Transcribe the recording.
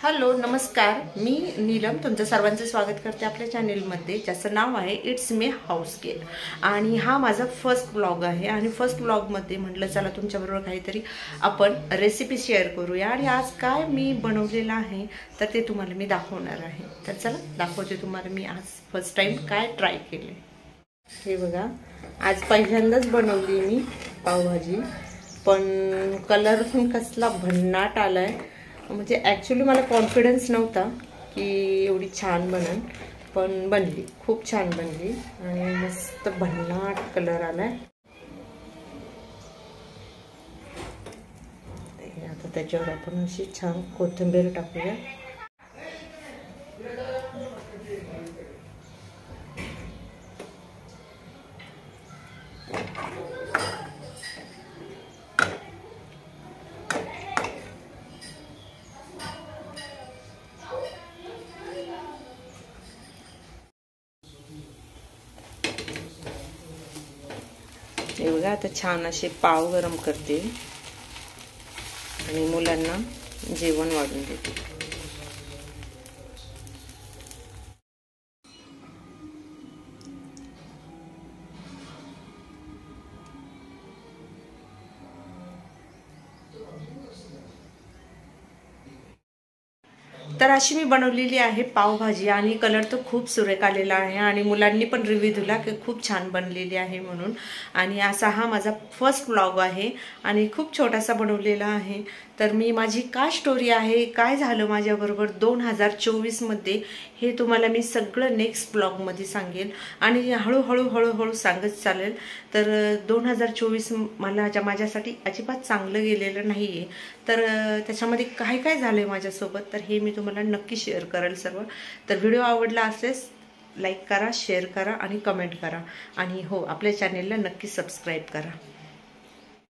Hello नमस्कार, मी नीलम तुमचं सर्वांचं स्वागत करते आपल्या चॅनेलमध्ये, ज्याचं नाव आहे इट्स मी हाऊस केअर. आणि हा माझा फर्स्ट ब्लॉग आहे. आणि फर्स्ट ब्लॉगमध्ये म्हटलं चला तुमच्याबरोबर काहीतरी आपण रेसिपी शेअर करूया. आणि आज काय मी बनवलेलं आहे तर ते तुम्हाला मी दाखवणार आहे. तर चला दाखवते तुम्हाला मी आज फर्स्ट टाइम काय ट्राय केले. हे बघा, आज पहिल्यांदाच बनवली मी पावभाजी, पण कलर पण कसला भन्नाट आलाय. म्हणजे ॲक्च्युली मला कॉन्फिडन्स नव्हता की एवढी छान बनेल, पण बनली, खूप छान बनली आणि मस्त भन्नाट कलर आलाय. आता त्याच्यावर आपण अशी छान कोथिंबीर टाकूया. हे बघा, आता छान असे पाव गरम करते आणि मुलांना जेवण वाढून देते. तर अशी मी बनवलेली आहे पावभाजी आणि कलर तर खूप सुरेख आलेला आहे आणि मुलांनी पण रिव्ह्यू दिला की खूप छान बनलेली आहे म्हणून. आणि असा हा माझा फर्स्ट व्लॉग आहे आणि खूप छोटासा बनवलेला आहे. तर मी माझी काय स्टोरी आहे, काय झालं माझ्याबरोबर 2024मध्ये, हे तुम्हाला मी सगळं नेक्स्ट ब्लॉगमध्ये सांगेल आणि हळूहळू सांगत चालेल. तर 2024 माझ्यासाठी अजिबात चांगलं गेलेलं नाही आहे. तर त्याच्यामध्ये काय काय झालं आहे माझ्यासोबत तर हे मी तुम्हाला नक्की शेअर करेल सर्व. तर व्हिडिओ आवडला असेल लाईक करा, शेअर करा आणि कमेंट करा. आणि हो, आपल्या चॅनेलला नक्की सबस्क्राईब करा.